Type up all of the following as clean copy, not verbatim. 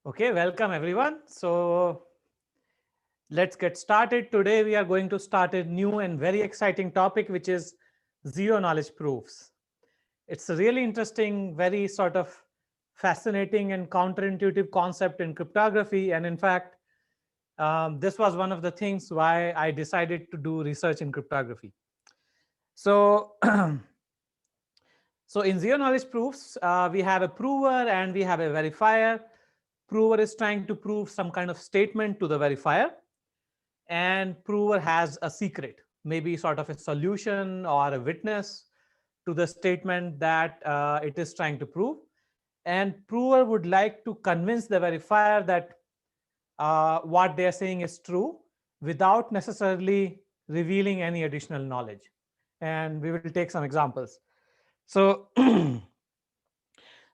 Okay, welcome everyone. So let's get started. Today we are going to start a new and very exciting topic, which is zero knowledge proofs. It's a really interesting, very sort of fascinating and counterintuitive concept in cryptography. And in fact, this was one of the things why I decided to do research in cryptography. So, so in zero knowledge proofs, we have a prover and we have a verifier. Prover is trying to prove some kind of statement to the verifier, and prover has a secret, maybe sort of a solution or a witness to the statement that it is trying to prove. And prover would like to convince the verifier that what they are saying is true without necessarily revealing any additional knowledge. And we will take some examples. So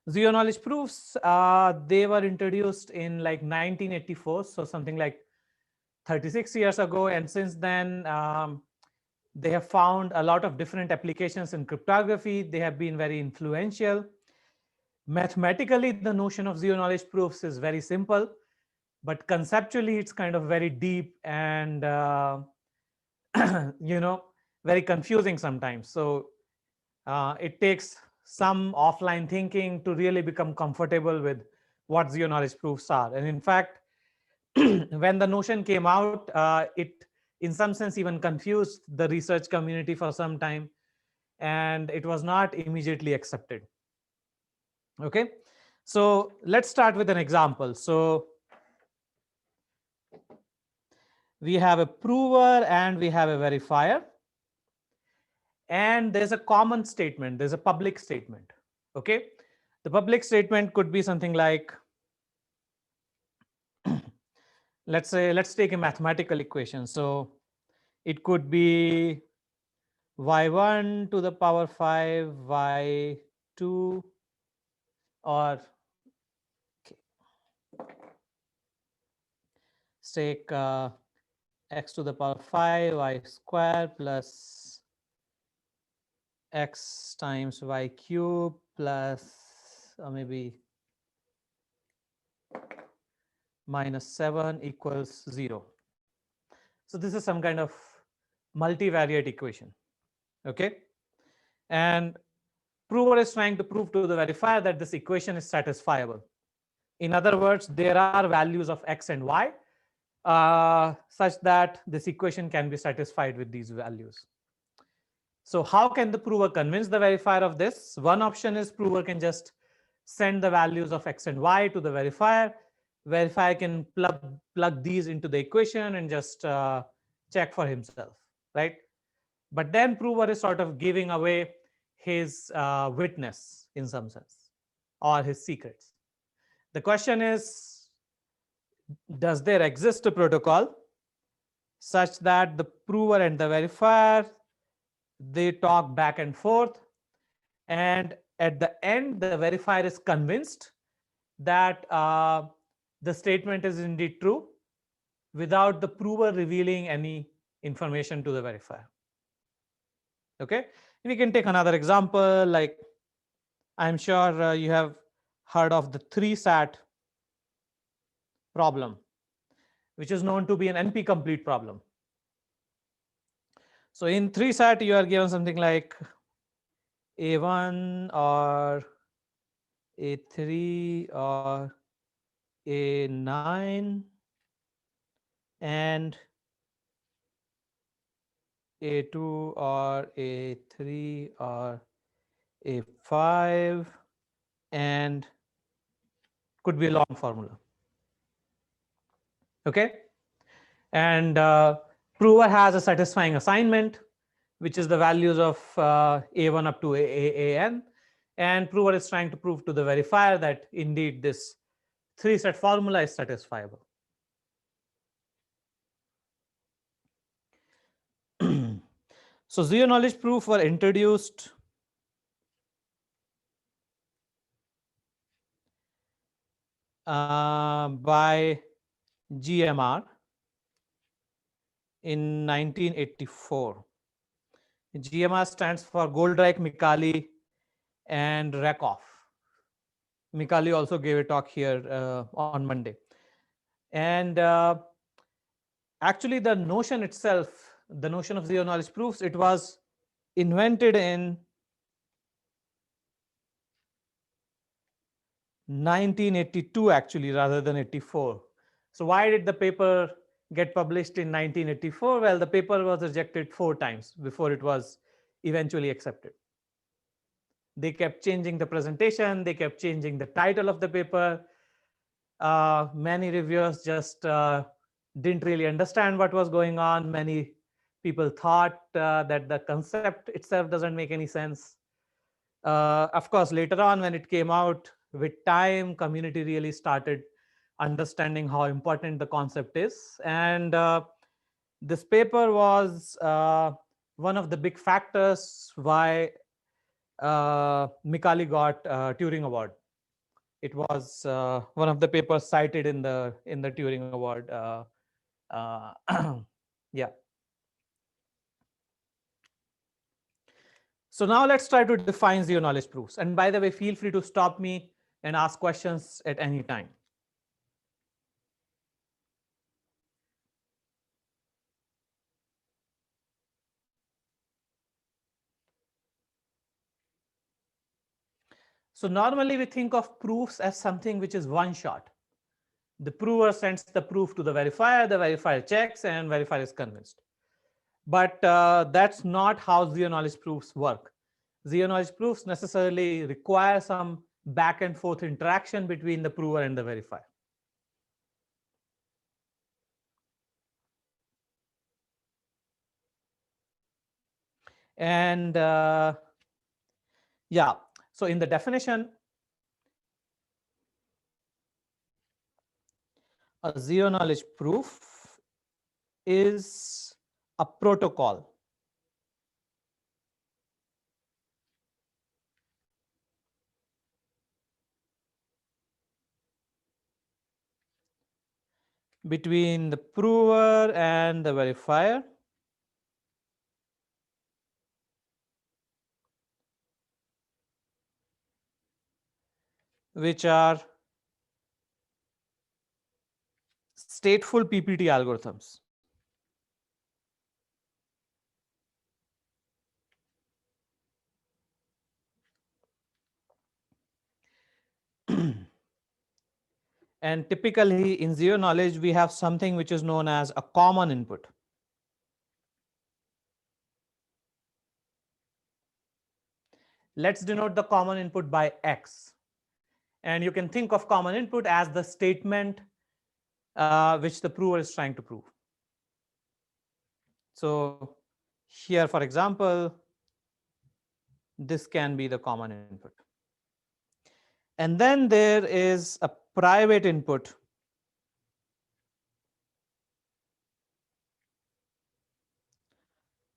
zero knowledge proofs, they were introduced in like 1984, so something like 36 years ago. And since then, they have found a lot of different applications in cryptography. They have been very influential. Mathematically, the notion of zero knowledge proofs is very simple, but conceptually, it's kind of very deep and you know very confusing sometimes. So it takes some offline thinking to really become comfortable with what zero knowledge proofs are. And in fact, when the notion came out, it in some sense even confused the research community for some time, and it was not immediately accepted. Okay, so let's start with an example. So we have a prover and we have a verifier, and there's a common statement, there's a public statement. Okay, the public statement could be something like, let's take a mathematical equation. So it could be y1 to the power 5 y2, or okay, let's take x to the power 5 y square plus x times y cube plus maybe minus 7 equals 0. So this is some kind of multivariate equation. Okay, and prover is trying to prove to the verifier that this equation is satisfiable. In other words, there are values of x and y such that this equation can be satisfied with these values. So how can the prover convince the verifier of this? One option is prover can just send the values of x and y to the verifier. Verifier can plug these into the equation and just check for himself, right? But then prover is sort of giving away his witness in some sense, or his secrets. The question is, does there exist a protocol such that the prover and the verifier, they talk back and forth, and at the end the verifier is convinced that the statement is indeed true without the prover revealing any information to the verifier? Okay, we can take another example. Like, I'm sure you have heard of the 3-SAT problem, which is known to be an NP complete problem. So in 3-SAT, you are given something like A1 or A3 or A9 and A2 or A3 or A5, and could be a long formula. Okay, and prover has a satisfying assignment, which is the values of A1 up to AN, and prover is trying to prove to the verifier that indeed this 3-SAT formula is satisfiable. So zero knowledge proof were introduced by GMR in 1984. GMR stands for Goldreich, Micali, and Rakoff. Mikali also gave a talk here on Monday. And actually, the notion itself, the notion of zero knowledge proofs, it was invented in 1982, actually, rather than 84. So why did the paper get published in 1984? Well, the paper was rejected 4 times before it was eventually accepted. They kept changing the presentation, they kept changing the title of the paper. Many reviewers just didn't really understand what was going on. Many people thought that the concept itself doesn't make any sense. Of course, later on, when it came out, with time, community really started understanding how important the concept is. And this paper was one of the big factors why Mikali got Turing Award. It was one of the papers cited in the Turing Award. Uh, yeah. So now let's try to define zero knowledge proofs. And by the way, feel free to stop me and ask questions at any time. So normally we think of proofs as something which is one shot. The prover sends the proof to the verifier checks, and verifier is convinced. But that's not how zero knowledge proofs work. Zero knowledge proofs necessarily require some back and forth interaction between the prover and the verifier. And yeah, so in the definition, a zero knowledge proof is a protocol between the prover and the verifier which are stateful PPT algorithms. And typically in zero knowledge, we have something which is known as a common input. Let's denote the common input by X. And you can think of common input as the statement which the prover is trying to prove. So here, for example, this can be the common input. And then there is a private input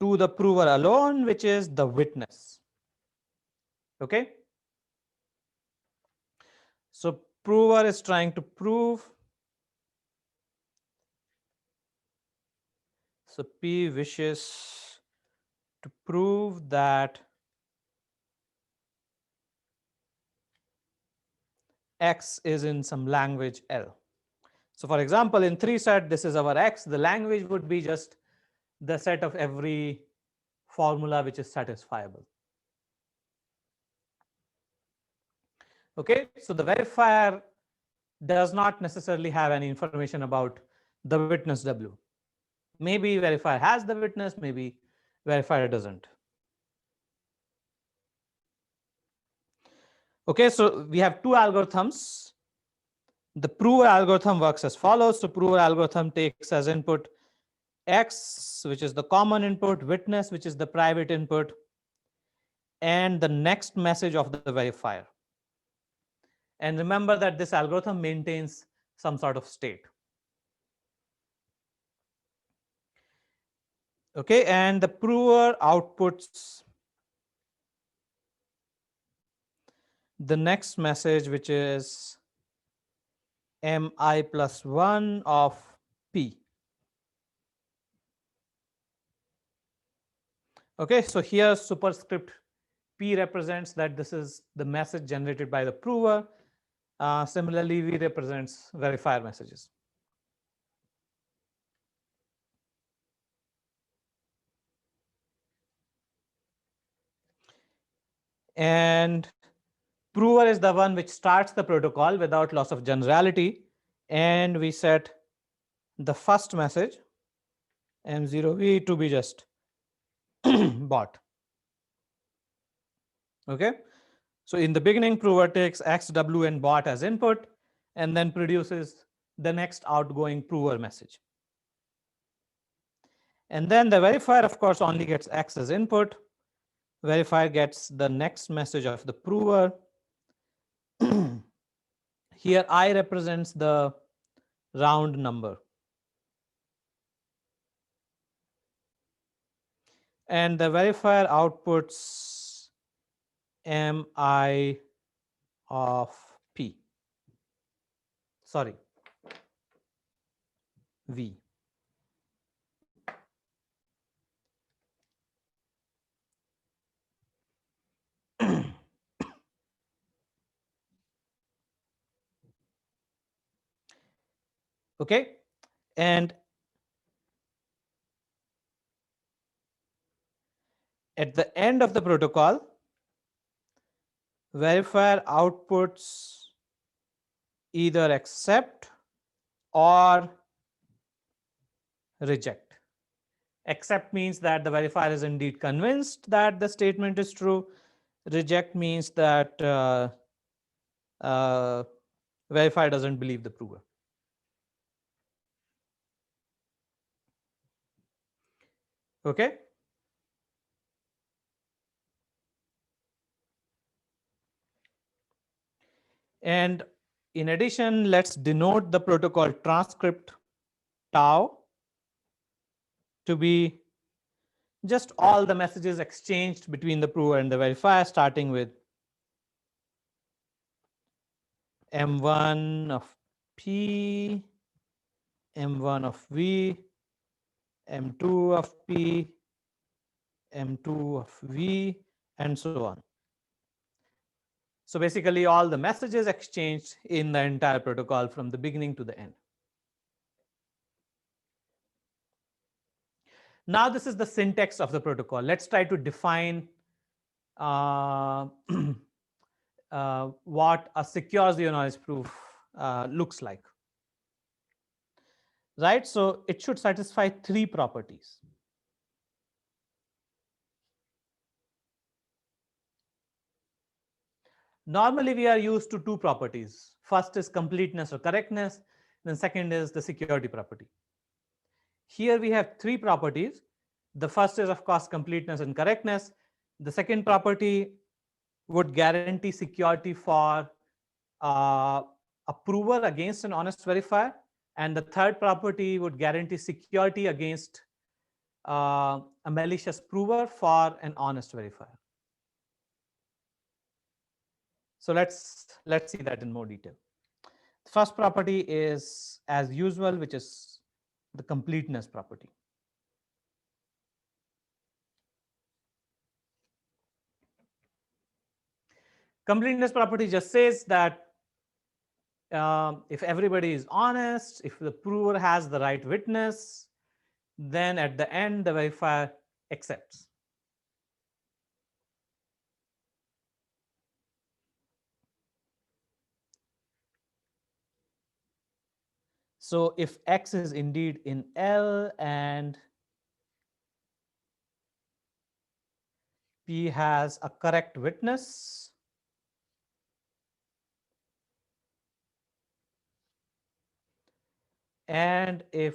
to the prover alone, which is the witness. Okay. So prover is trying to prove. So P wishes to prove that X is in some language L. So for example, in 3 set, this is our X. The language would be just the set of every formula which is satisfiable. Okay, so the verifier does not necessarily have any information about the witness W. Maybe verifier has the witness, maybe verifier doesn't. Okay, so we have 2 algorithms. The prover algorithm works as follows. So prover algorithm takes as input X, which is the common input, witness, which is the private input, and the next message of the verifier. And remember that this algorithm maintains some sort of state. Okay, and the prover outputs the next message, which is mi plus 1 of p. Okay, so here superscript p represents that this is the message generated by the prover, Similarly, V represents verifier messages. And prover is the one which starts the protocol without loss of generality. And we set the first message M0V to be just bot. Okay. So in the beginning, prover takes X, W, and bot as input and then produces the next outgoing prover message. And then the verifier, of course, only gets X as input. Verifier gets the next message of the prover. Here I represents the round number. And the verifier outputs Mi of P. Sorry, V. Okay. And at the end of the protocol, verifier outputs either accept or reject. Accept means that the verifier is indeed convinced that the statement is true. Reject means that verifier doesn't believe the prover. Okay. And in addition, let's denote the protocol transcript tau to be just all the messages exchanged between the prover and the verifier, starting with M1 of P, M1 of V, M2 of P, M2 of V, and so on. So basically all the messages exchanged in the entire protocol from the beginning to the end. Now this is the syntax of the protocol. Let's try to define what a secure zero knowledge proof looks like. Right? So it should satisfy three properties. Normally, we are used to two properties. First is completeness or correctness. Then second is the security property. Here we have three properties. The first is, of course, completeness and correctness. The second property would guarantee security for a prover against an honest verifier. And the third property would guarantee security against a malicious prover for an honest verifier. So let's see that in more detail. The first property is as usual, which is the completeness property. Completeness property just says that if everybody is honest, if the prover has the right witness, then at the end the verifier accepts. So if X is indeed in L and P has a correct witness, and if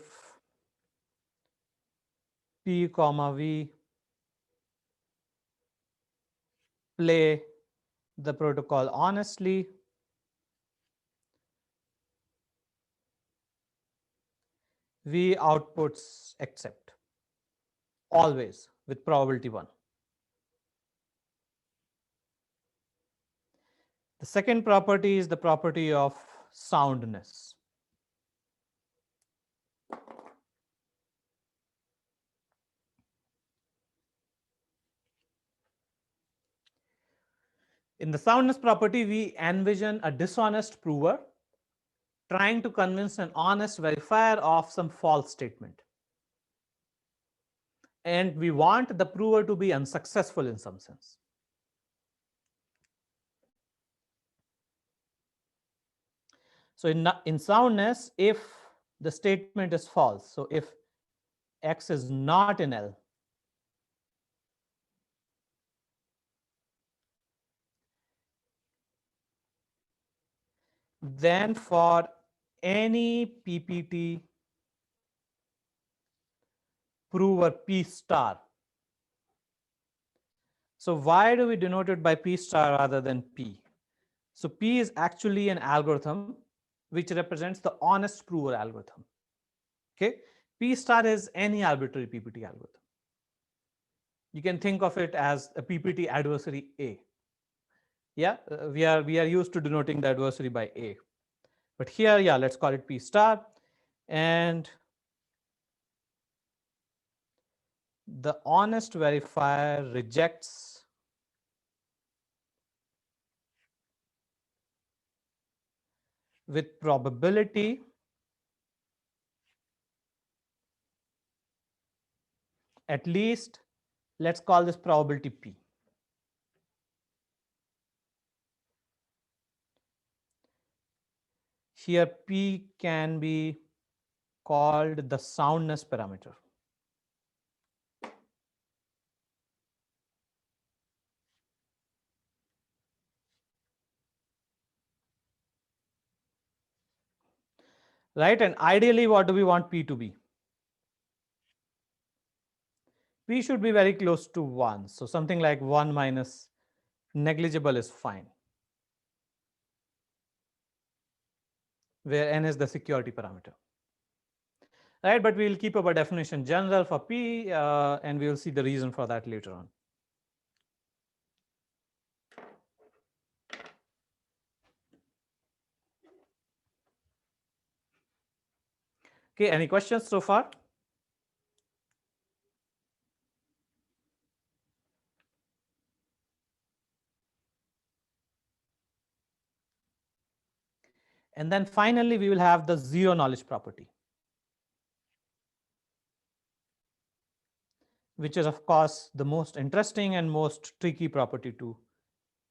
P comma V play the protocol honestly, V outputs accept always with probability 1. The second property is the property of soundness. In the soundness property, we envision a dishonest prover trying to convince an honest verifier of some false statement. And we want the prover to be unsuccessful in some sense. So in soundness, if the statement is false, so if X is not in L, then for any PPT prover P star. So why do we denote it by P star rather than P? So P is actually an algorithm which represents the honest prover algorithm. Okay, P star is any arbitrary PPT algorithm. You can think of it as a PPT adversary A. Yeah, we are used to denoting the adversary by A. But here, yeah, let's call it P star. And the honest verifier rejects with probability at least, let's call this probability P. Here P can be called the soundness parameter. Right, and ideally what do we want P to be? P should be very close to 1. So something like 1 minus negligible is fine, where n is the security parameter. Right, but we will keep our definition general for P, and we will see the reason for that later on. Okay, any questions so far? And then finally, we will have the zero knowledge property, which is, of course, the most interesting and most tricky property to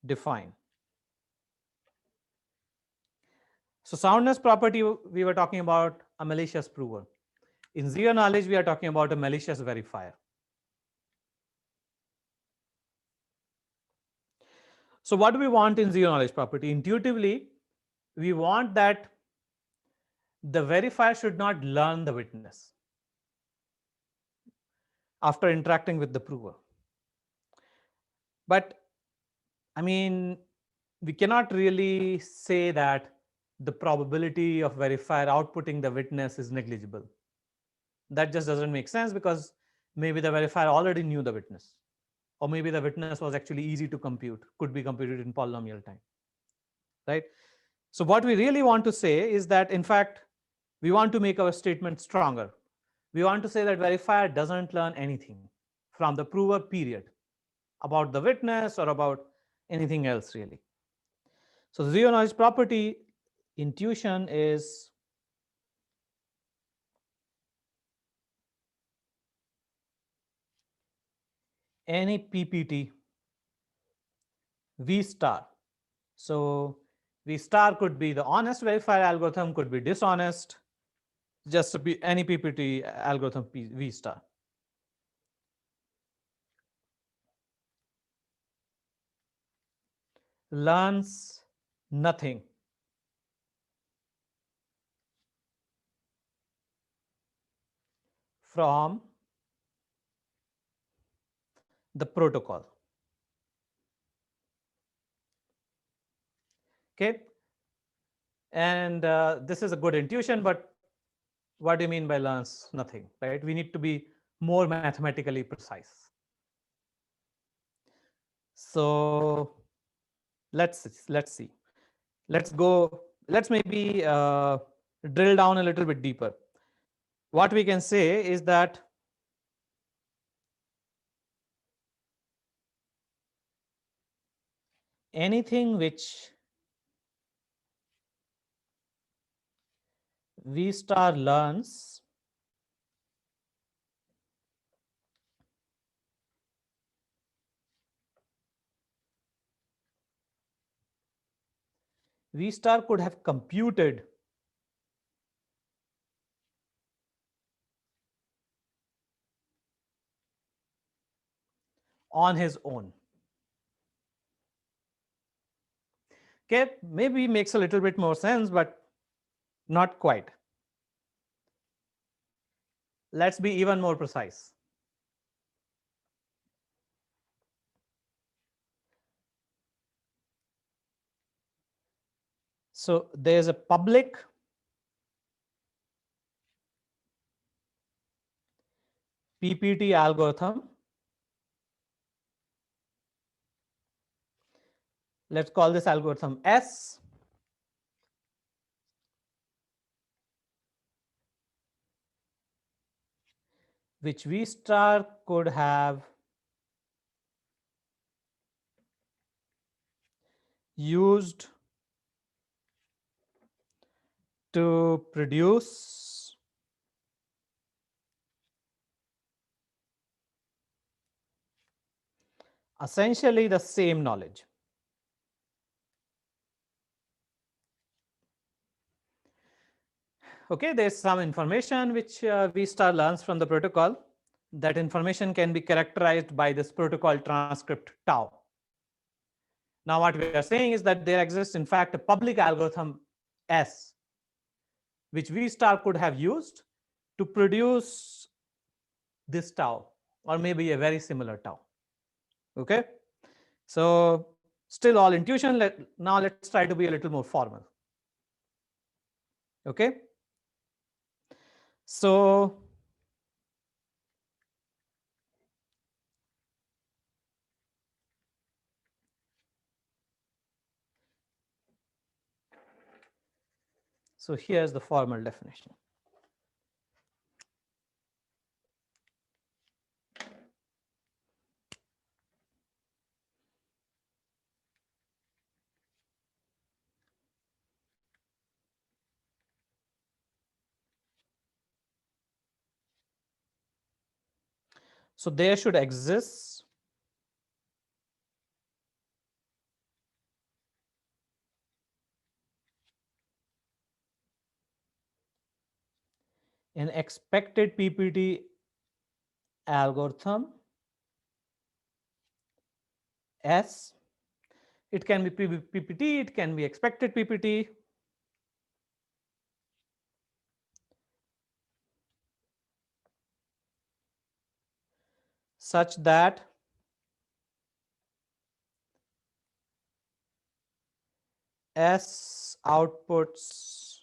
define. So soundness property, we were talking about a malicious prover. In zero knowledge, we are talking about a malicious verifier. So what do we want in zero knowledge property? Intuitively, we want that the verifier should not learn the witness after interacting with the prover. But I mean, we cannot really say that the probability of verifier outputting the witness is negligible. That just doesn't make sense, because maybe the verifier already knew the witness, or maybe the witness was actually easy to compute, could be computed in polynomial time, right? So what we really want to say is that, in fact, we want to make our statement stronger. We want to say that verifier doesn't learn anything from the prover, period, about the witness or about anything else really. So zero knowledge property intuition is any PPT V star. So V star could be the honest verifier algorithm, could be dishonest, just to be any PPT algorithm V star. Learns nothing from the protocol. Okay, and this is a good intuition, but what do you mean by learns nothing, right? We need to be more mathematically precise. So let's see. Let's maybe drill down a little bit deeper. What we can say is that anything which V star learns V star could have computed on his own. Okay, maybe makes a little bit more sense, but not quite. Let's be even more precise. So there's a public PPT algorithm. Let's call this algorithm S. Which V star could have used to produce essentially the same knowledge. Okay, there's some information which V star learns from the protocol. That information can be characterized by this protocol transcript tau. Now, what we are saying is that there exists, in fact, a public algorithm S, which V star could have used to produce this tau, or maybe a very similar tau. Okay, so still all intuition. Now let's try to be a little more formal. Okay, so here's the formal definition. So there should exist an expected PPT algorithm S. It can be PPT, it can be expected PPT. Such that S outputs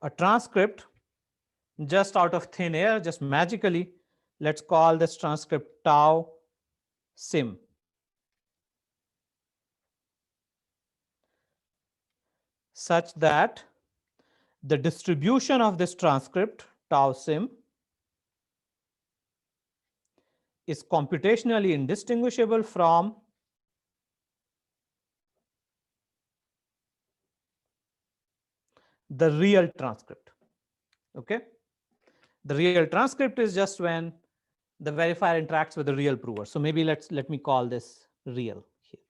a transcript just out of thin air, just magically. Let's call this transcript tau sim. Such that the distribution of this transcript tau sim is computationally indistinguishable from the real transcript. Okay, the real transcript is just when the verifier interacts with the real prover. So maybe let me call this real here.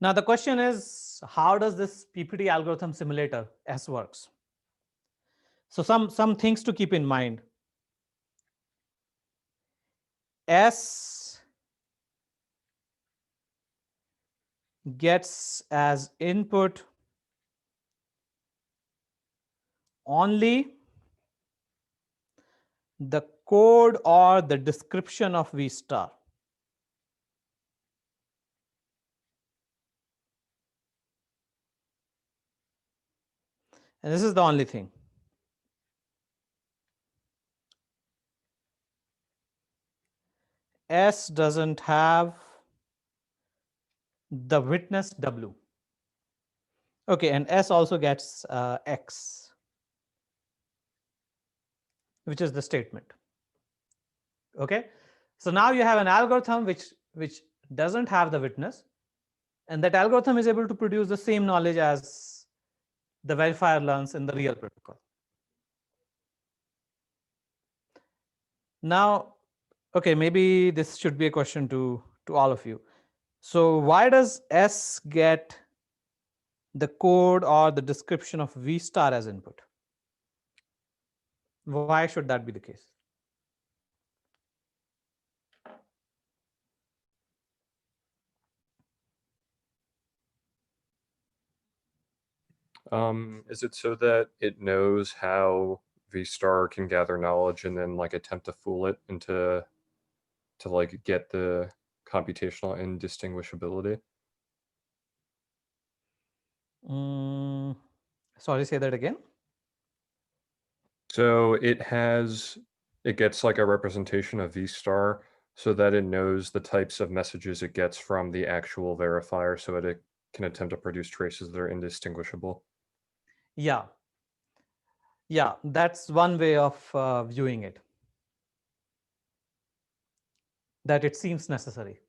Now the question is, how does this PPT algorithm simulator S works? So some things to keep in mind. S gets as input only the code or the description of V star. And this is the only thing. S doesn't have the witness W. Okay, and S also gets X, which is the statement. Okay, so now you have an algorithm which doesn't have the witness, and that algorithm is able to produce the same knowledge as the verifier learns in the real protocol. Now, okay, maybe this should be a question to all of you. So why does S get the code or the description of V star as input? Why should that be the case? Is it so that it knows how VStar can gather knowledge and then like attempt to fool it into to like get the computational indistinguishability? Sorry, say that again. So it gets like a representation of VStar so that it knows the types of messages it gets from the actual verifier so that it can attempt to produce traces that are indistinguishable. Yeah. Yeah, that's one way of viewing it, that it seems necessary.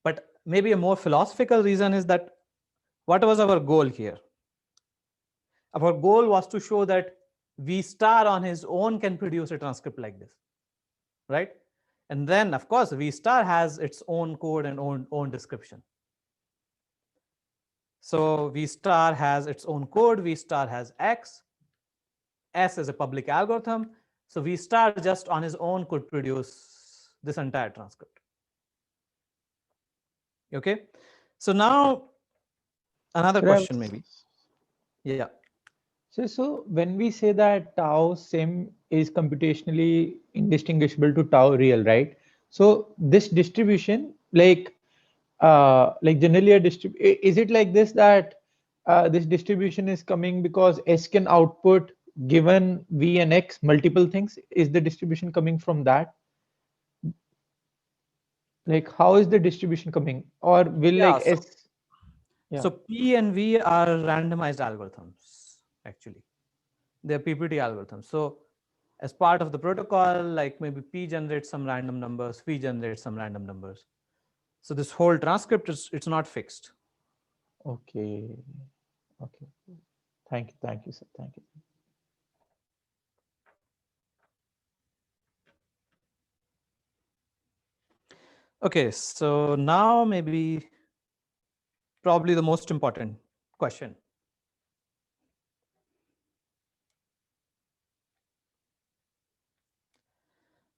But maybe a more philosophical reason is that what was our goal here? Our goal was to show that V star on his own can produce a transcript like this, right? And then, of course, V star has its own code and own description. So V star has its own code, V star has X, S is a public algorithm. So V star just on his own could produce this entire transcript. Okay, so now another question maybe. Yeah. So when we say that tau sim is computationally indistinguishable to tau real, right? So this distribution, like generally is it like this that this distribution is coming because S can output given V and X multiple things? Is the distribution coming from that? Like how is the distribution coming? Or will like S? Yeah. So P and V are randomized algorithms, actually. They're PPT algorithms. So as part of the protocol, like maybe P generates some random numbers, V generates some random numbers. So this whole transcript it's not fixed. Okay. Okay. Thank you, sir. Thank you. Okay, so now maybe probably the most important question.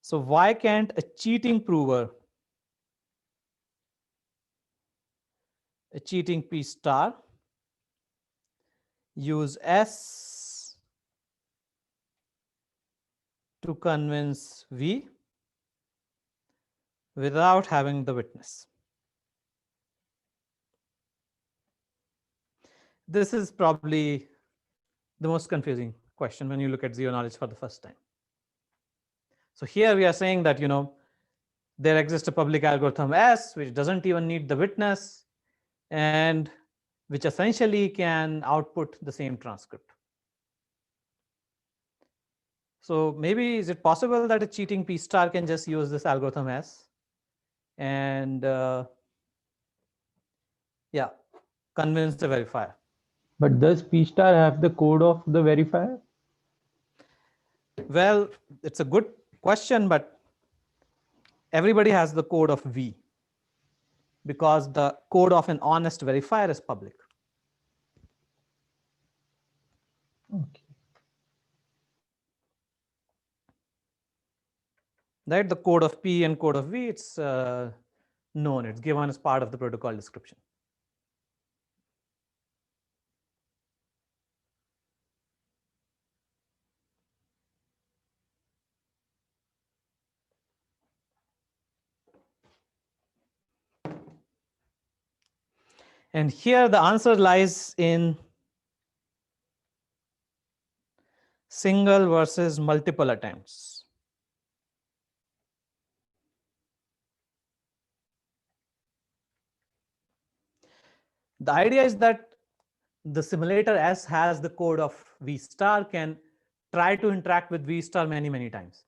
So why can't a cheating prover, a cheating P star, use S to convince V without having the witness? This is probably the most confusing question when you look at zero knowledge for the first time. So here we are saying that, there exists a public algorithm S, which doesn't even need the witness, and which essentially can output the same transcript. So maybe is it possible that a cheating P star can just use this algorithm S and yeah, convince the verifier? But does P star have the code of the verifier? Well, it's a good question, but everybody has the code of V because the code of an honest verifier is public. Okay. Right, the code of P and code of V, it's known, it's given as part of the protocol description. And here the answer lies in single versus multiple attempts. The idea is that the simulator S has the code of V star can try to interact with V star many, many times.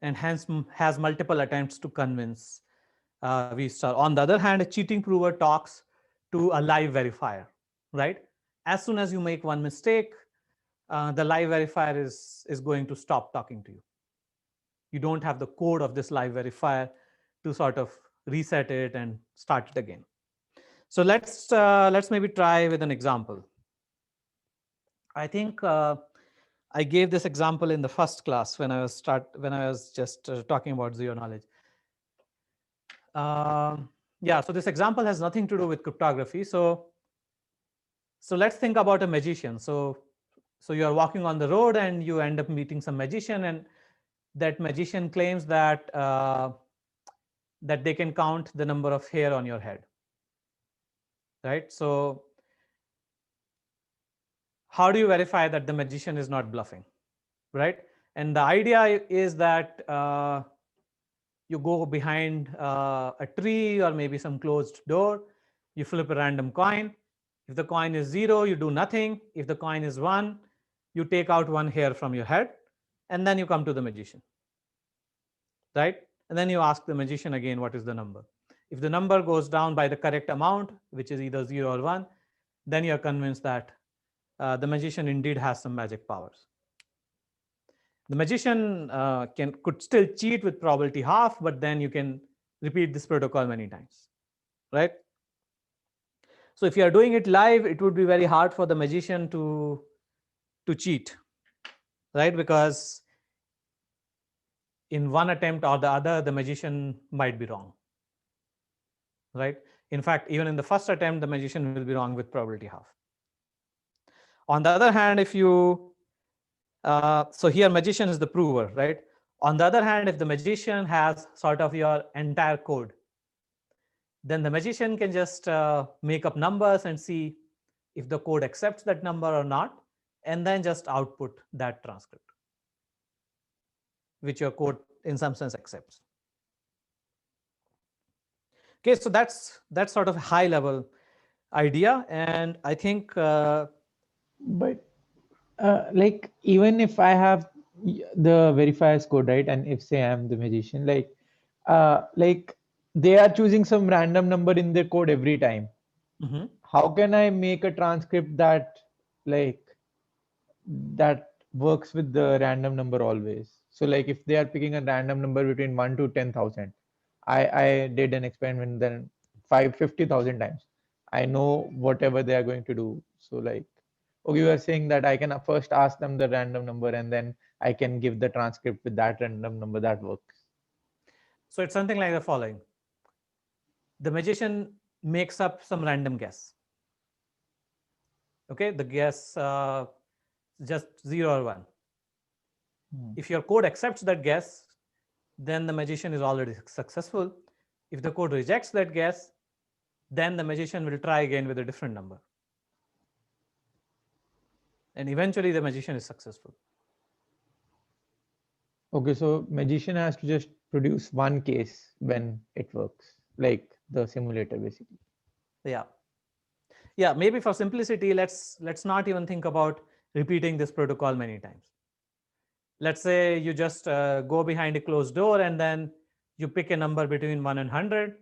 And hence has multiple attempts to convince V star. On the other hand, a cheating prover talks to a live verifier, right? As soon as you make one mistake, the live verifier is going to stop talking to you. You don't have the code of this live verifier to sort of reset it and start it again. So let's maybe try with an example. I think I gave this example in the first class when I was just talking about zero knowledge. Yeah, so this example has nothing to do with cryptography. So let's think about a magician. So you are walking on the road and you end up meeting some magician, and that magician claims that that they can count the number of hair on your head, right? So how do you verify that the magician is not bluffing, right? And the idea is that you go behind a tree or maybe some closed door, you flip a random coin. If the coin is 0, you do nothing. If the coin is 1, you take out one hair from your head, and then you come to the magician, right? And then you ask the magician again, what is the number? If the number goes down by the correct amount, which is either 0 or 1, then you're convinced that the magician indeed has some magic powers. The magician could still cheat with probability half, but then you can repeat this protocol many times, right? So if you are doing it live, it would be very hard for the magician to cheat, right? Because in one attempt or the other, the magician might be wrong, right? In fact, even in the first attempt, the magician will be wrong with probability half. On the other hand, if you, so here magician is the prover, right? On the other hand, if the magician has sort of your entire code, then the magician can just make up numbers and see if the code accepts that number or not, and then just output that transcript, which your code in some sense accepts. Okay, so that's sort of a high level idea, and I think But like, even if I have the verifier's code, right, and if say I'm the magician, like they are choosing some random number in their code every time. mhm. How can I make a transcript that works with the random number always? So like if they are picking a random number between 1 to 10,000, I did an experiment then 50,000 times. I know whatever they are going to do. So like, okay, you are saying that I can first ask them the random number and then I can give the transcript with that random number that works. So it's something like the following. The magician makes up some random guess. Okay, the guess just 0 or 1. If your code accepts that guess, then the magician is already successful. If the code rejects that guess, then the magician will try again with a different number. And eventually the magician is successful. Okay, so magician has to just produce one case when it works, like the simulator basically. Yeah. Yeah, maybe for simplicity, let's not even think about repeating this protocol many times. Let's say you just go behind a closed door and then you pick a number between 1 and 100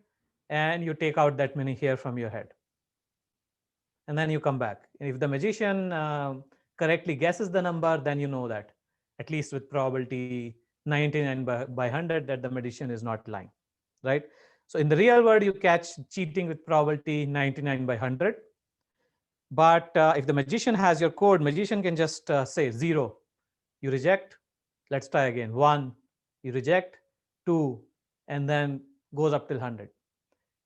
and you take out that many hair from your head. And then you come back. And if the magician correctly guesses the number, then you know that at least with probability 99 by 100 that the magician is not lying, right? So in the real world, you catch cheating with probability 99 by 100. But if the magician has your code, magician can just say 0, you reject, let's try again, 1, you reject, 2, and then goes up till 100.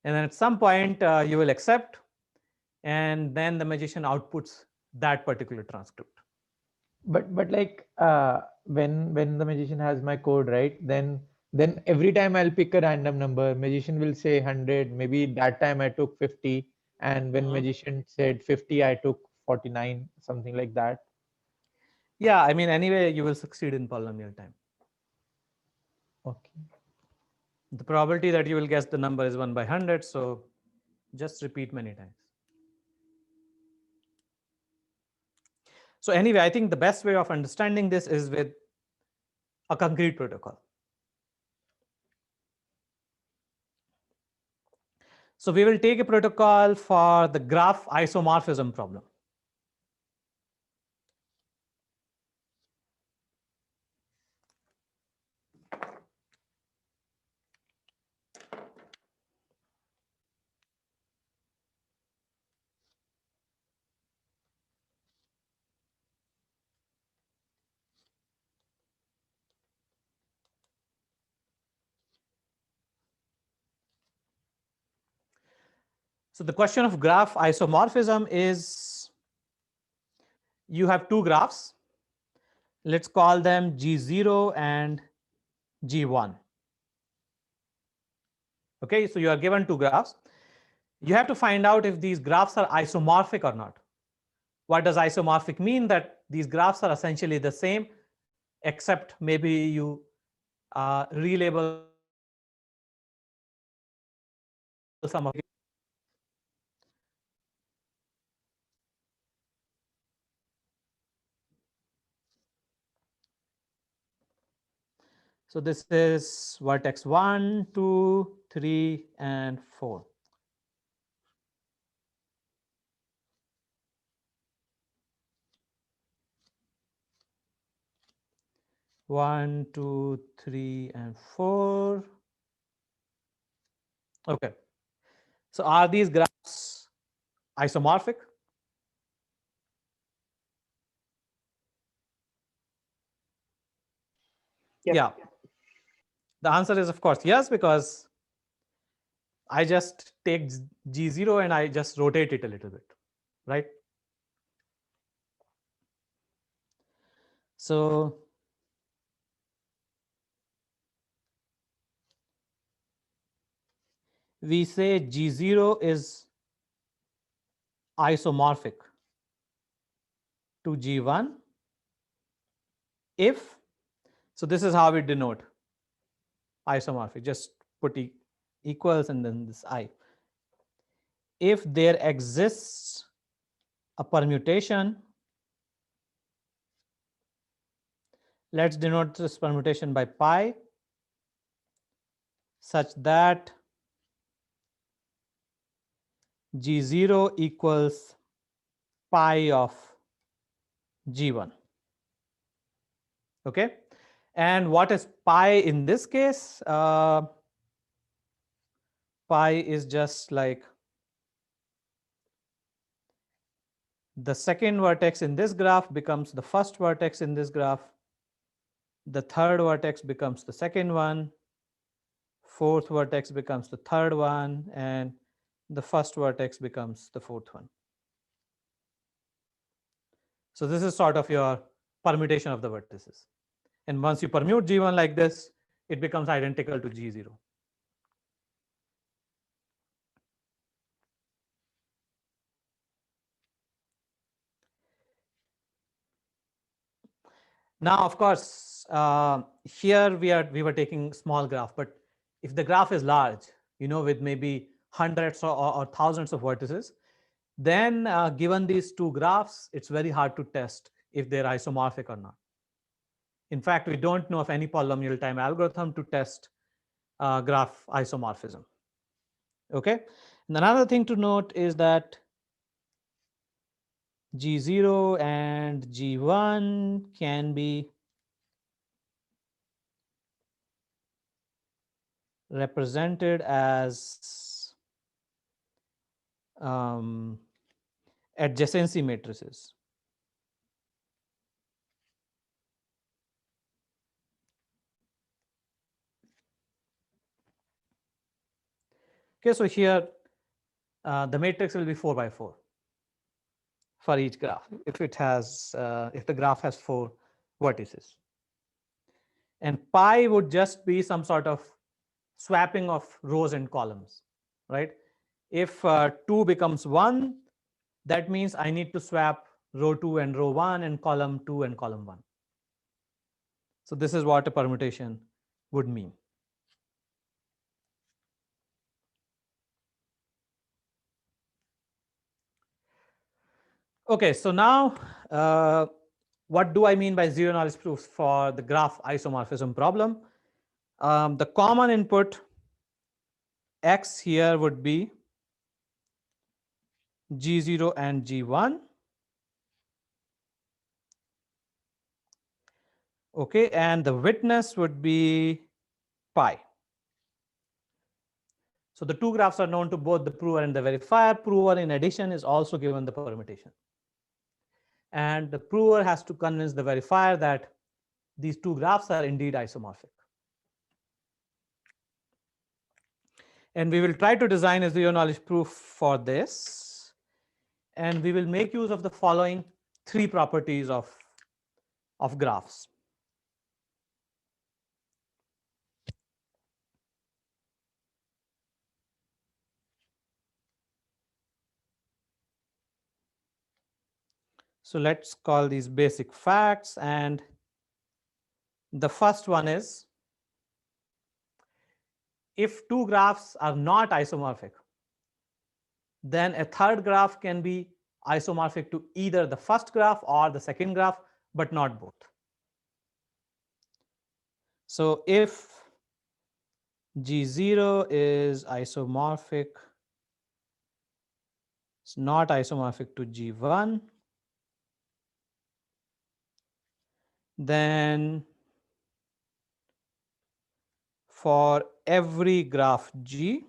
And then at some point you will accept, and then the magician outputs that particular transcript. But like when the magician has my code, right, then every time I'll pick a random number, magician will say 100, maybe that time I took 50, and when magician said 50, I took 49, something like that. Yeah, I mean, anyway, you will succeed in polynomial time. Okay. The probability that you will guess the number is 1 by 100. So just repeat many times. So anyway, I think the best way of understanding this is with a concrete protocol. So we will take a protocol for the graph isomorphism problem. So the question of graph isomorphism is you have two graphs. Let's call them G0 and G1. Okay, so you are given two graphs. You have to find out if these graphs are isomorphic or not. What does isomorphic mean? That these graphs are essentially the same, except maybe you relabel some of it. So this is vertex 1, 2, 3, and 4. One, two, three, and 4. Okay. So are these graphs isomorphic? Yep. Yeah. The answer is, of course, yes, because I just take G0 and I just rotate it a little bit, right? So we say G0 is isomorphic to G1 if, so this is how we denote isomorphic, just put equals and then this I. If there exists a permutation, let's denote this permutation by pi, such that G0 equals pi of G1. Okay. And what is pi in this case? Pi is just like the second vertex in this graph becomes the first vertex in this graph. The third vertex becomes the second one. Fourth vertex becomes the third one. And the first vertex becomes the fourth one. So this is sort of your permutation of the vertices. And once you permute G1 like this, it becomes identical to G0. Now, of course, here we were taking small graph, but if the graph is large, with maybe hundreds or thousands of vertices, then given these two graphs, it's very hard to test if they're isomorphic or not. In fact, we don't know of any polynomial time algorithm to test graph isomorphism. Okay. And another thing to note is that G0 and G1 can be represented as adjacency matrices. Okay, so here the matrix will be 4 by 4 for each graph if it has if the graph has 4 vertices. And pi would just be some sort of swapping of rows and columns, right? If 2 becomes 1, that means I need to swap row 2 and row 1 and column 2 and column 1. So this is what a permutation would mean. Okay, so now what do I mean by zero knowledge proofs for the graph isomorphism problem? The common input x here would be G0 and G1. Okay, and the witness would be pi. So the two graphs are known to both the prover and the verifier. Prover, in addition, is also given the permutation. And the prover has to convince the verifier that these two graphs are indeed isomorphic. And we will try to design a zero knowledge proof for this. And we will make use of the following three properties of graphs. So let's call these basic facts. And the first one is, if two graphs are not isomorphic, then a third graph can be isomorphic to either the first graph or the second graph, but not both. So if G0 is isomorphic, it's not isomorphic to G1, then for every graph G,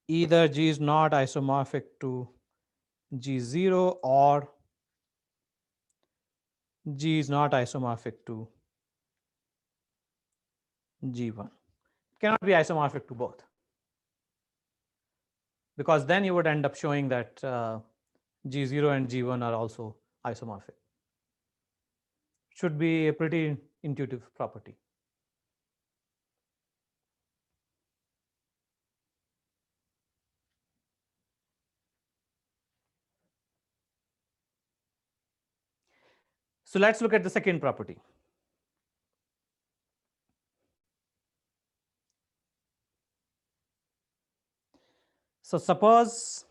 either G is not isomorphic to G0 or G is not isomorphic to G1. It cannot be isomorphic to both, because then you would end up showing that G0 and G1 are also isomorphic. Should be a pretty intuitive property. So let's look at the second property. So suppose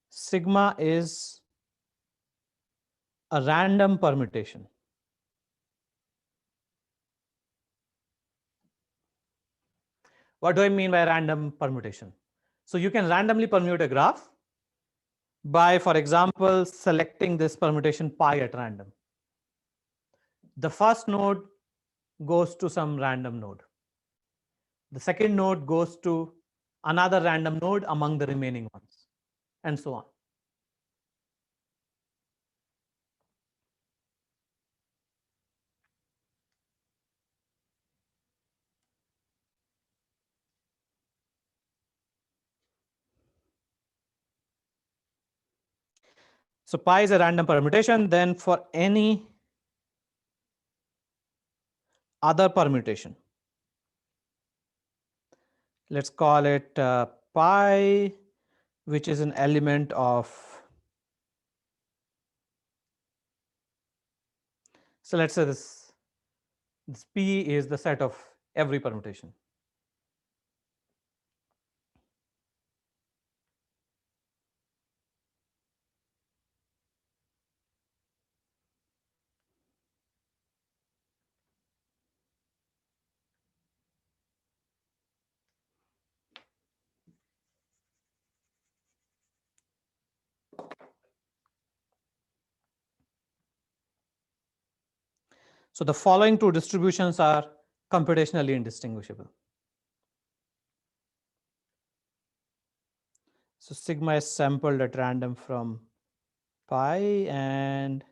sigma is a random permutation. What do I mean by random permutation? So you can randomly permute a graph by, for example, selecting this permutation pi at random. The first node goes to some random node. The second node goes to another random node among the remaining ones, and so on. So pi is a random permutation. Then for any other permutation, let's call it pi, which is an element of, so let's say this P is the set of every permutation. So the following two distributions are computationally indistinguishable. So sigma is sampled at random from pi, and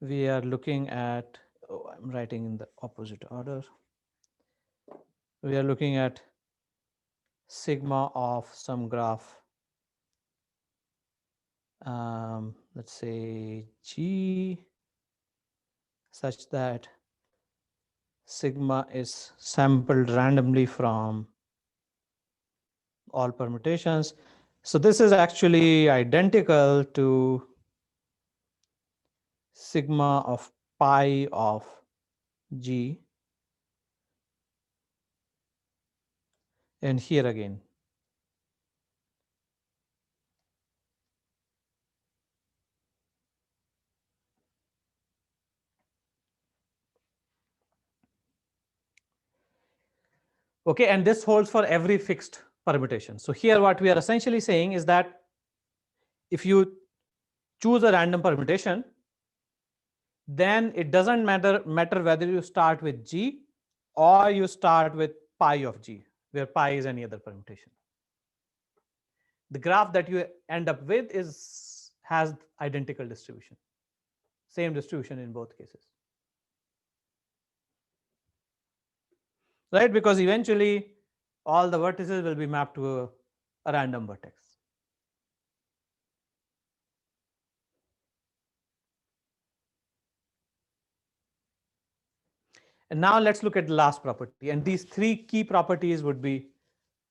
we are looking at, oh, I'm writing in the opposite order. We are looking at sigma of some graph, let's say G, such that sigma is sampled randomly from all permutations. So this is actually identical to sigma of pi of g. And here again. Okay, and this holds for every fixed permutation. So here what we are essentially saying is that if you choose a random permutation, then it doesn't matter whether you start with G or you start with pi of G, where pi is any other permutation. The graph that you end up with has identical distribution, same distribution in both cases. Right, because eventually all the vertices will be mapped to a random vertex. And now let's look at the last property. And these three key properties would be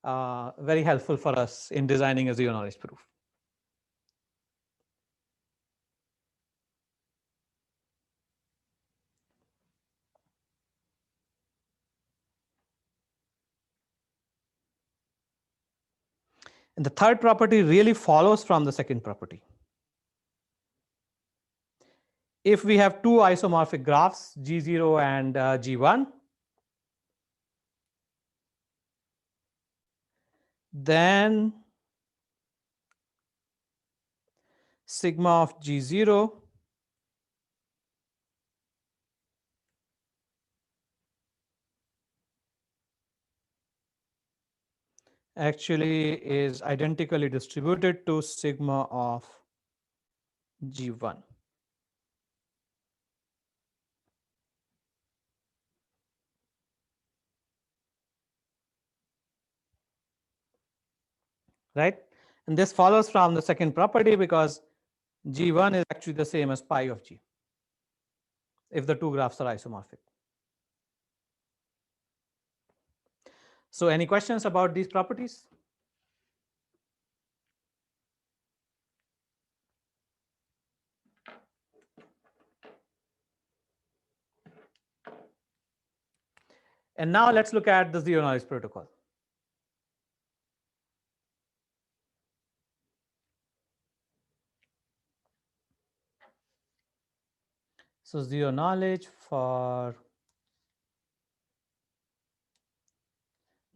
very helpful for us in designing a zero-knowledge proof. And the third property really follows from the second property. If we have two isomorphic graphs, G0 and G1, then sigma of G0 actually is identically distributed to sigma of G1. Right? And this follows from the second property because G1 is actually the same as pi of G if the two graphs are isomorphic. So any questions about these properties? And now let's look at the zero knowledge protocol. So zero knowledge for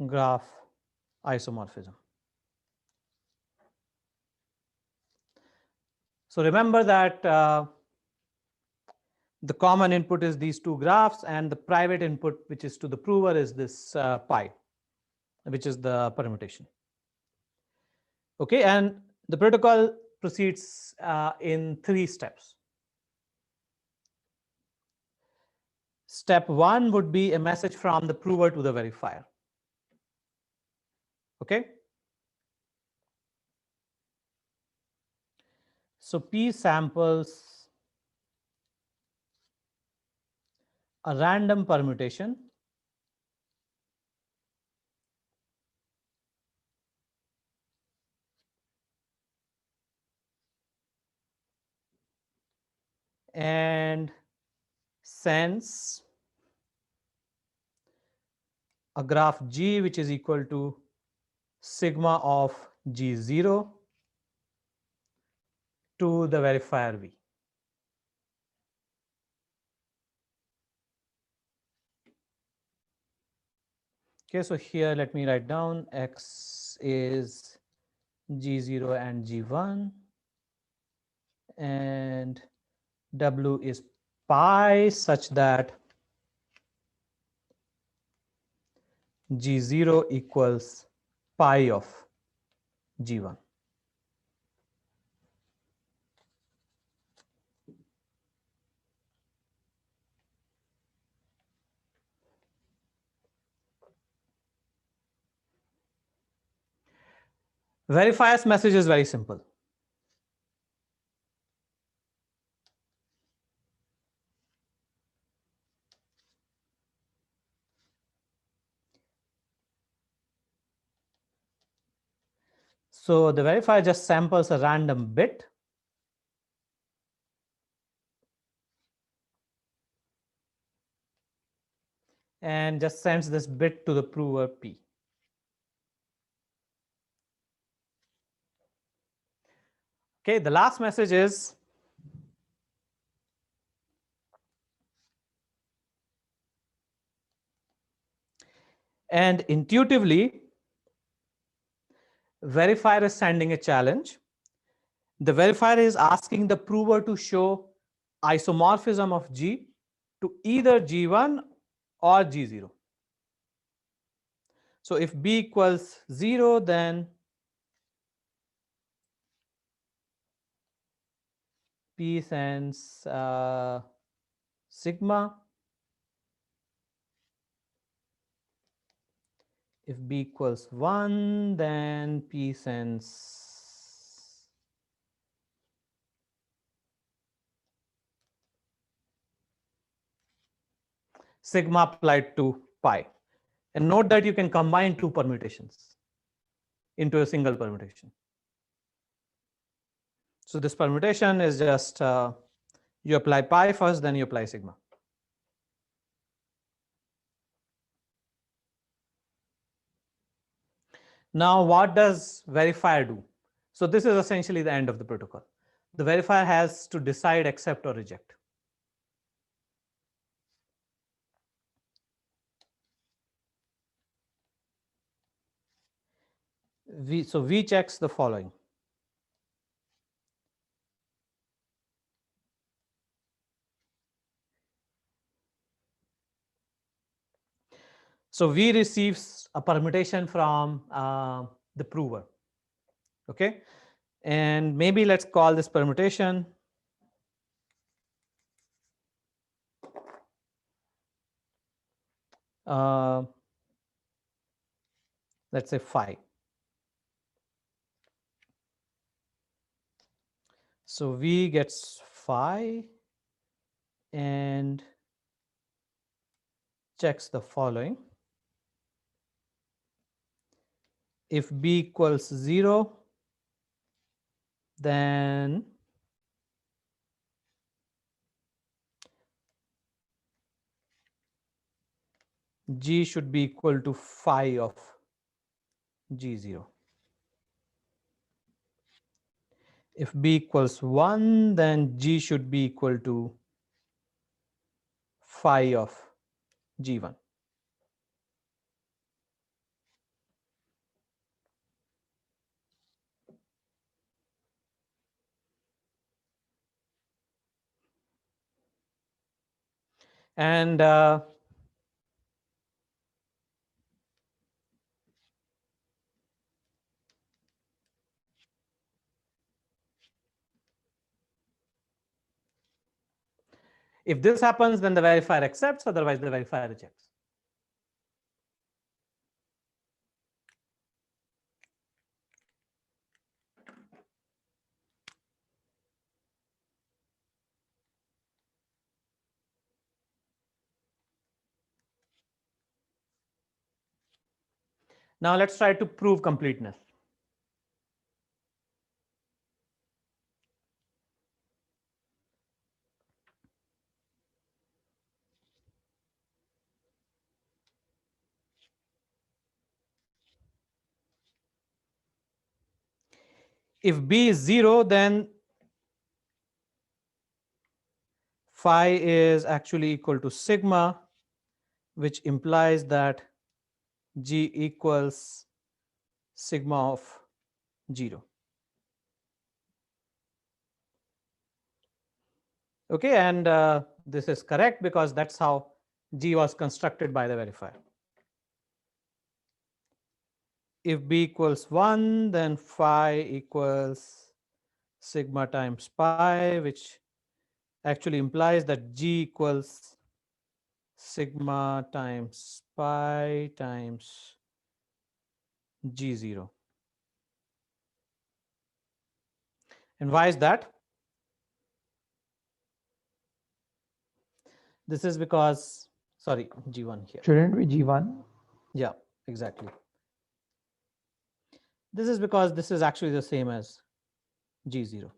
graph isomorphism. So remember that the common input is these two graphs, and the private input, which is to the prover, is this pi, which is the permutation. Okay, and the protocol proceeds in 3 steps. Step 1 would be a message from the prover to the verifier. Okay. So P samples a random permutation and sends a graph G, which is equal to sigma of G0 to the verifier V. Okay, so here let me write down X is G0 and G1, and W is pi such that G0 equals pi of G1. Verifier's message is very simple. So the verifier just samples a random bit. And just sends this bit to the prover P. Okay, the last message is and intuitively, verifier is sending a challenge. The verifier is asking the prover to show isomorphism of G to either G1 or G0. So if B equals 0, then P sends sigma. If B equals 1, then P sends sigma applied to pi. And note that you can combine two permutations into a single permutation. So this permutation is just you apply pi first, then you apply sigma. Now, what does verifier do? So this is essentially the end of the protocol. The verifier has to decide accept or reject. So V checks the following. So V receives a permutation from the prover. Okay, and maybe let's call this permutation let's say phi. So V gets phi and checks the following. If B equals 0, then G should be equal to phi of G0. If B equals 1, then G should be equal to phi of G1. And if this happens, then the verifier accepts, otherwise the verifier rejects. Now let's try to prove completeness. If B is 0, then phi is actually equal to sigma, which implies that G equals sigma of 0. Okay, and this is correct because that's how G was constructed by the verifier. If B equals 1, then phi equals sigma times pi, which actually implies that G equals sigma times pi times G0. And why is that? This is because, sorry, G1 here. Shouldn't be G1? Yeah, exactly. This is because this is actually the same as G0.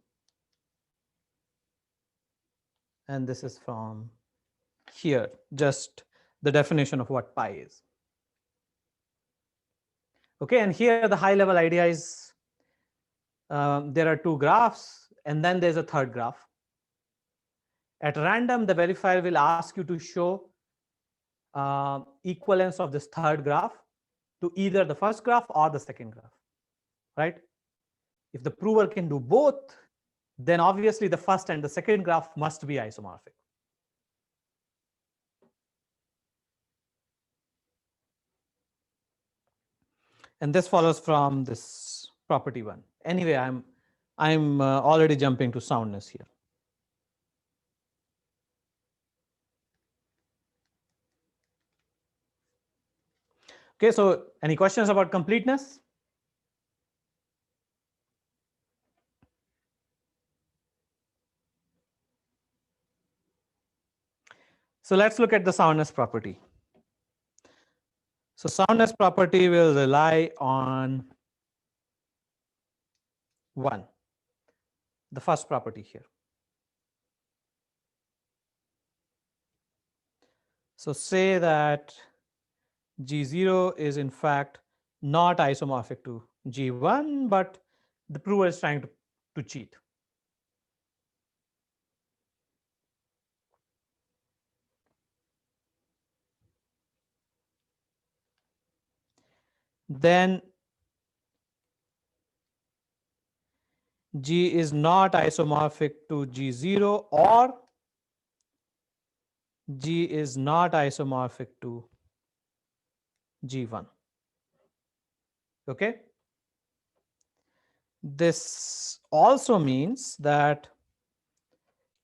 And this is from here, just the definition of what pi is. Okay, and here the high level idea is there are two graphs and then there's a third graph. At random, the verifier will ask you to show equivalence of this third graph to either the first graph or the second graph, right? If the prover can do both, then obviously the first and the second graph must be isomorphic. And this follows from this property one. Anyway, I'm already jumping to soundness here. Okay, so any questions about completeness? So let's look at the soundness property. So soundness property will rely on one, the first property here. So say that G0 is in fact not isomorphic to G1, but the prover is trying to cheat. Then G is not isomorphic to G0 or G is not isomorphic to G1. Okay. This also means that,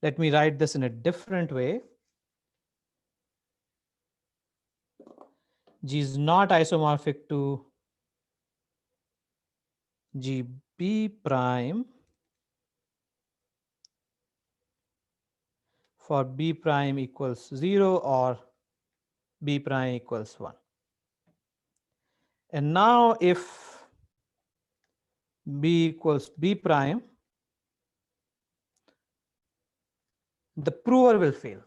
let me write this in a different way. G is not isomorphic to GB prime for B prime equals 0 or B prime equals 1. And now if B equals B prime, the prover will fail,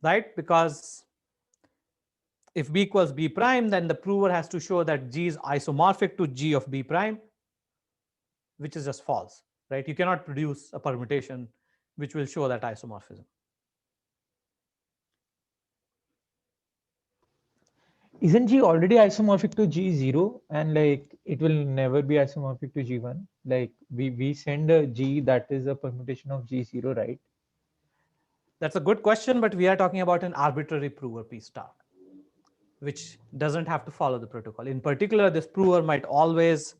right? Because if B equals B prime, then the prover has to show that G is isomorphic to G of B prime, which is just false, right? You cannot produce a permutation which will show that isomorphism. Isn't G already isomorphic to G0 and like it will never be isomorphic to G1? Like we send a G that is a permutation of G0, right? That's a good question, but we are talking about an arbitrary prover P star, which doesn't have to follow the protocol. In particular, this prover might always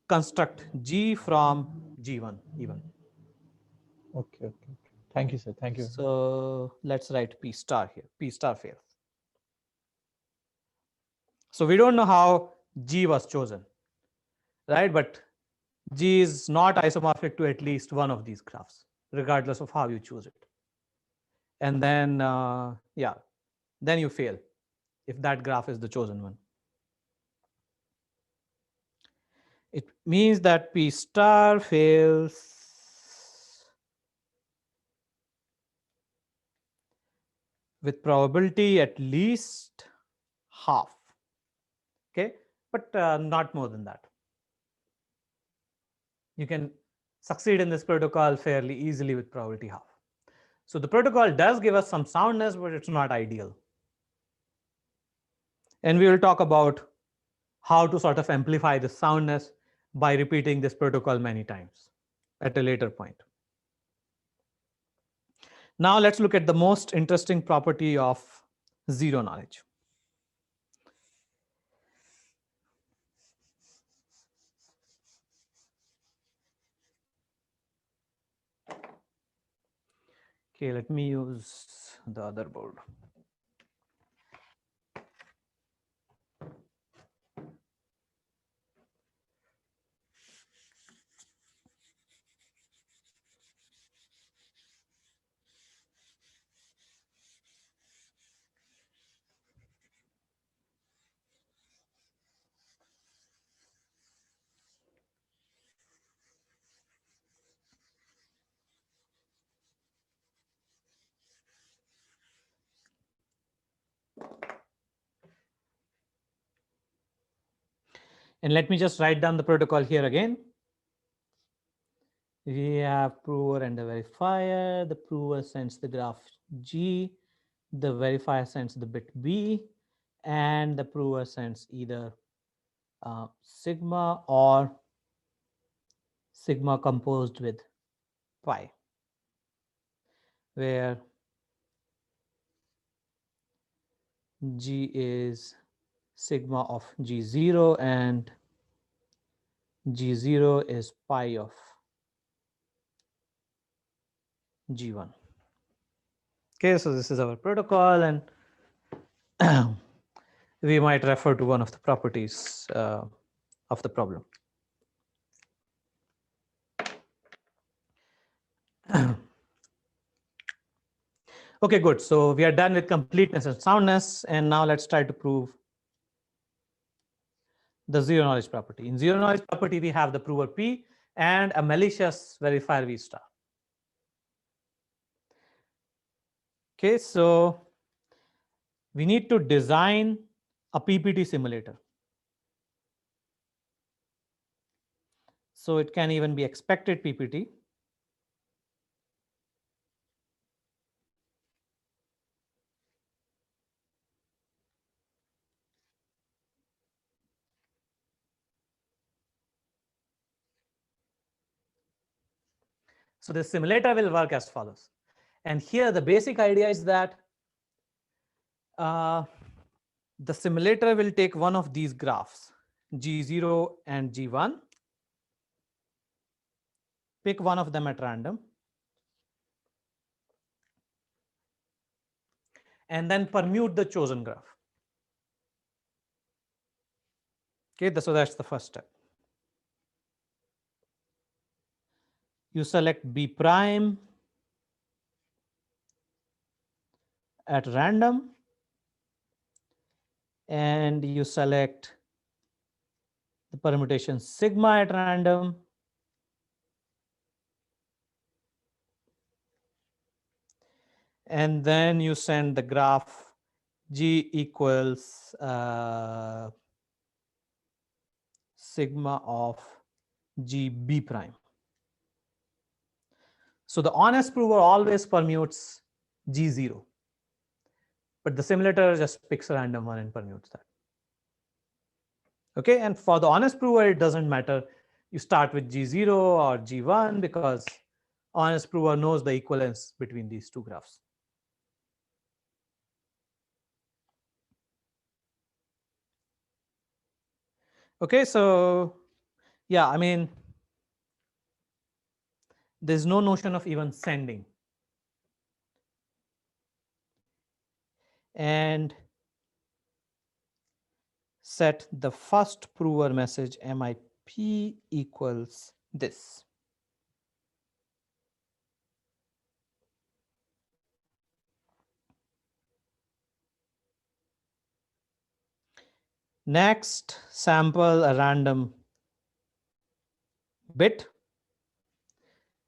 construct G from G1 even. Okay. Thank you, sir. Thank you. So let's write P star here. P star fails. So we don't know how G was chosen, right? But G is not isomorphic to at least one of these graphs, regardless of how you choose it. And then, yeah, then you fail if that graph is the chosen one. It means that P star fails with probability at least half. Okay, but not more than that. You can succeed in this protocol fairly easily with probability half. So the protocol does give us some soundness, but it's not ideal. And we will talk about how to sort of amplify the soundness by repeating this protocol many times at a later point. Now let's look at the most interesting property of zero knowledge. Okay, let me use the other board. And let me just write down the protocol here again. We have prover and the verifier. The prover sends the graph G. The verifier sends the bit B. And the prover sends either sigma or sigma composed with pi, where G is sigma of G0 and G0 is pi of G1. Okay, so this is our protocol, and we might refer to one of the properties of the problem. Okay, good. So we are done with completeness and soundness, and now let's try to prove the zero knowledge property. In zero knowledge property, we have the prover P and a malicious verifier V star. Okay, so we need to design a PPT simulator. So it can even be expected PPT. So the simulator will work as follows. And here the basic idea is that the simulator will take one of these graphs, G0 and G1, pick one of them at random, and then permute the chosen graph. Okay, so that's the first step. You select B prime at random, and you select the permutation sigma at random, and then you send the graph G equals sigma of GB prime. So the honest prover always permutes G0, but the simulator just picks a random one and permutes that. Okay, and for the honest prover, it doesn't matter. You start with G0 or G1 because honest prover knows the equivalence between these two graphs. Okay, so yeah, I mean, there's no notion of even sending. And set the first prover message MIP equals this. Next, sample a random bit,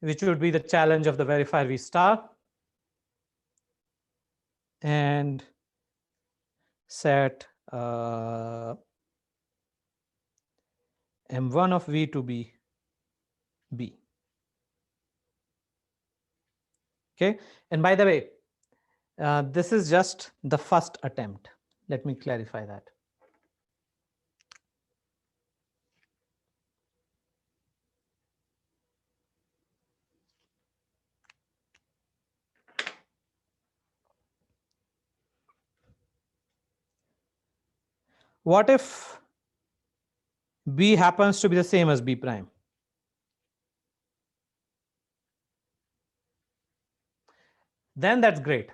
which would be the challenge of the verifier V star, and set M1 of V to be B. Okay, and by the way, this is just the first attempt. Let me clarify that. What if B happens to be the same as B prime? Then that's great.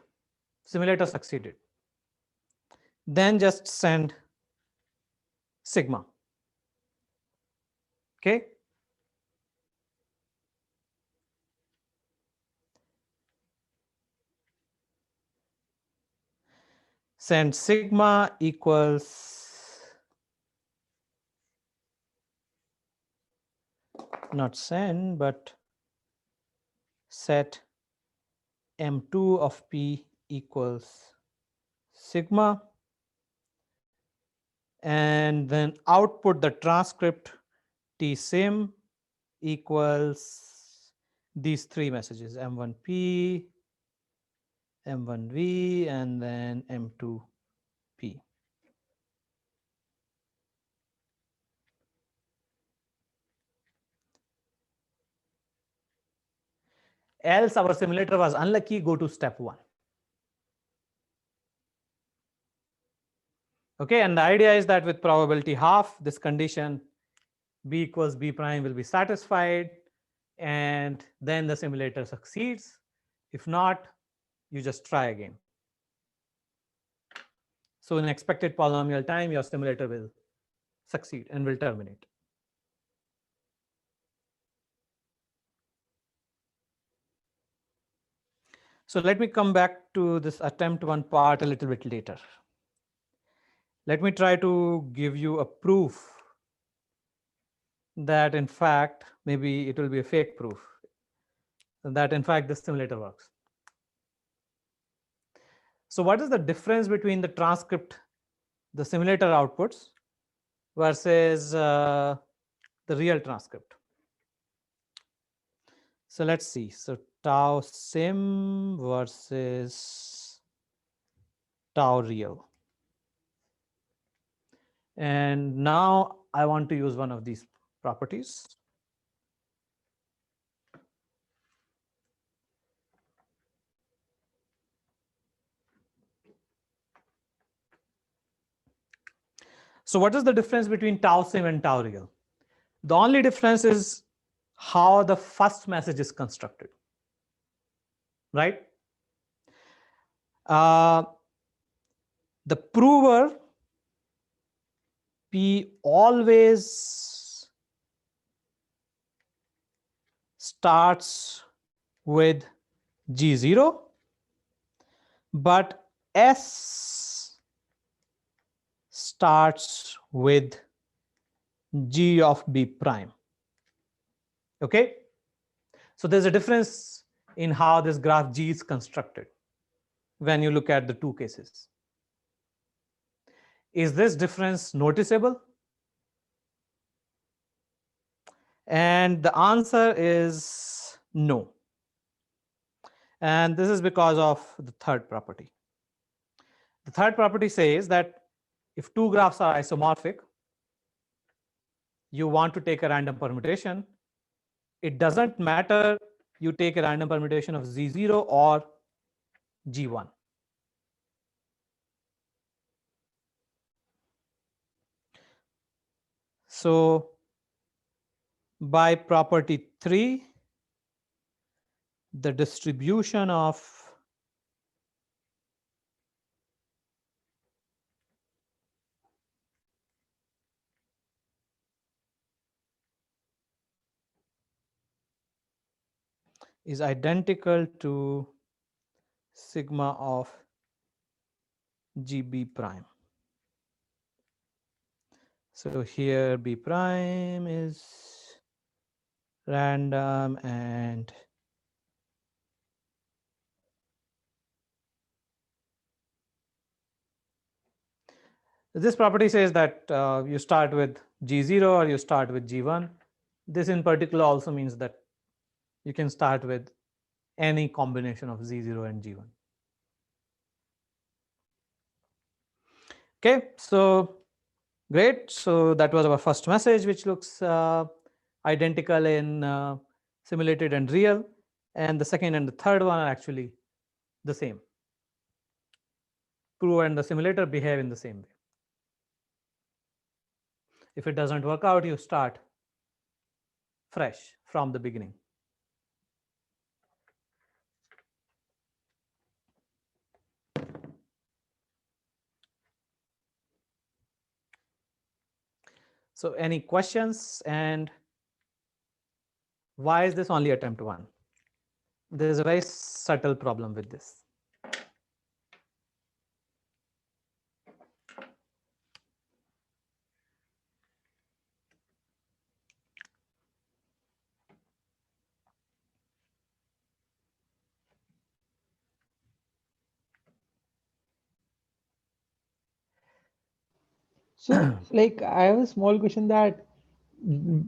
Simulator succeeded. Then just send sigma. Okay. Send sigma equals not send, but set M2 of P equals sigma, and then output the transcript tsim equals these three messages, M1P, M1V, and then M2P. Else our simulator was unlucky, go to step 1. Okay, and the idea is that with probability half, this condition B equals B prime will be satisfied, and then the simulator succeeds. If not, you just try again. So in expected polynomial time, your simulator will succeed and will terminate. So let me come back to this attempt 1 part a little bit later. Let me try to give you a proof that in fact, maybe it will be a fake proof, that in fact this simulator works. So what is the difference between the transcript, the simulator outputs versus the real transcript? So let's see. So tau sim versus tau real. And now I want to use one of these properties. So what is the difference between tau sim and tau real? The only difference is how the first message is constructed, right? The prover P always starts with G0, but S starts with G of B prime. Okay? So there's a difference in how this graph G is constructed when you look at the two cases. Is this difference noticeable? And the answer is no. And this is because of the third property. The third property says that if two graphs are isomorphic, you want to take a random permutation. It doesn't matter you take a random permutation of Z0 or G1. So by property 3, the distribution of is identical to sigma of GB prime. So here B prime is random, and this property says that you start with G0 or you start with G1. This in particular also means that you can start with any combination of Z0 and G1. Okay, so great. So that was our first message, which looks identical in simulated and real. And the second and the third one are actually the same. Prover and the simulator behave in the same way. If it doesn't work out, you start fresh from the beginning. So any questions? And why is this only attempt 1? There is a very subtle problem with this. So, like, I have a small question that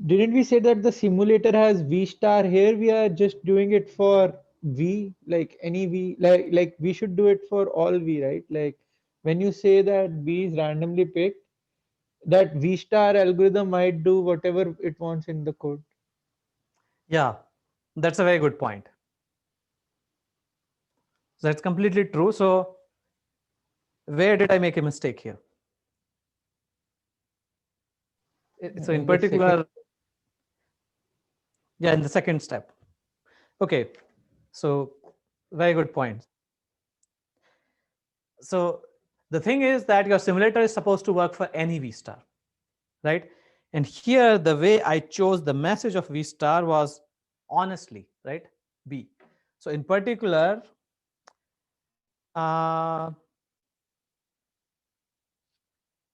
didn't we say that the simulator has V star? Here we are just doing it for V, like any V, like we should do it for all V, right? Like when you say that V is randomly picked, that V star algorithm might do whatever it wants in the code. Yeah, that's a very good point. That's completely true. So where did I make a mistake here? So in In the second- particular, yeah, in the second step. Okay, so very good point. So the thing is that your simulator is supposed to work for any V star, right? And here the way I chose the message of V star was honestly, right? B. So in particular,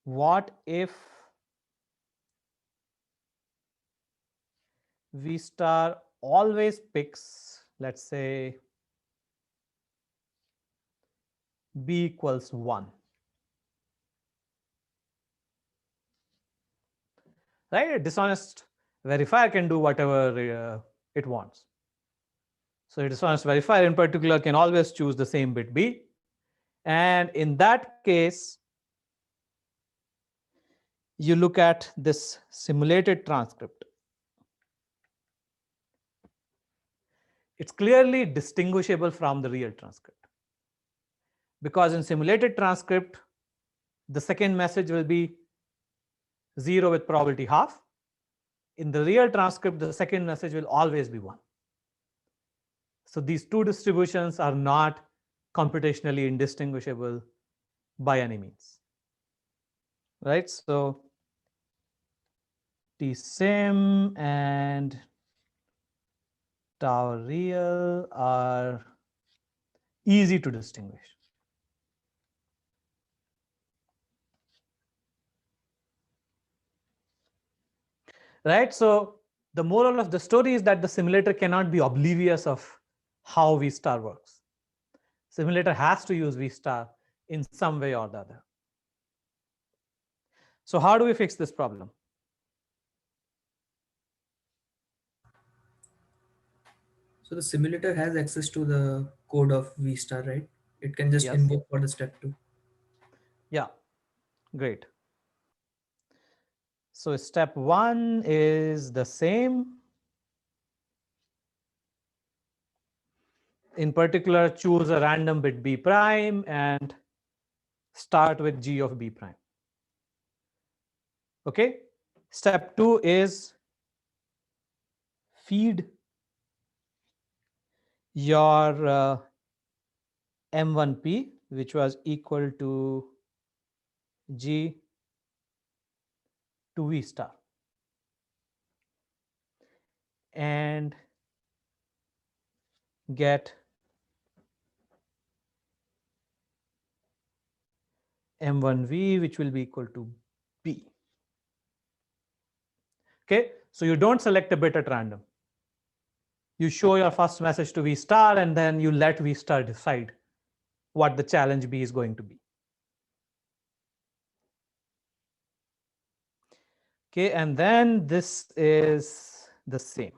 what if V star always picks, let's say, B equals 1, right? A dishonest verifier can do whatever it wants. So a dishonest verifier in particular can always choose the same bit B. And in that case, you look at this simulated transcript. It's clearly distinguishable from the real transcript. Because in simulated transcript, the second message will be 0 with probability half. In the real transcript, the second message will always be 1. So these two distributions are not computationally indistinguishable by any means. Right? So tsim and tau real are easy to distinguish. Right? So the moral of the story is that the simulator cannot be oblivious of how V star works. Simulator has to use V star in some way or the other. So how do we fix this problem? So the simulator has access to the code of V star, right? It can just Yes. invoke for the step 2. Yeah, great. So step 1 is the same. In particular, choose a random bit B prime and start with G of B prime. Okay. Step 2 is feed your M1P, which was equal to G to V star. And get M1V, which will be equal to B. Okay, so you don't select a bit at random. You show your first message to V star, and then you let V star decide what the challenge B is going to be. Okay, and then this is the same.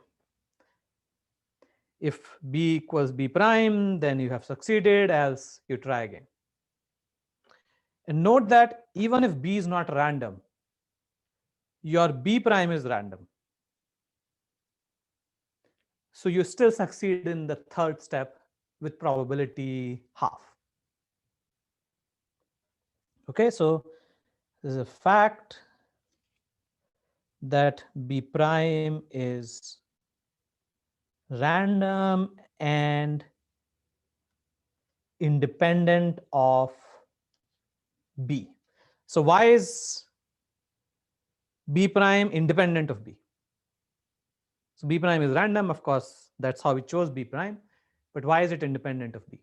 If B equals B prime, then you have succeeded, else you try again. And note that even if B is not random, your B prime is random. So you still succeed in the third step with probability half. Okay, so there's a fact that B prime is random and independent of B. So why is B prime independent of B? So B prime is random, of course, that's how we chose B prime. But why is it independent of B?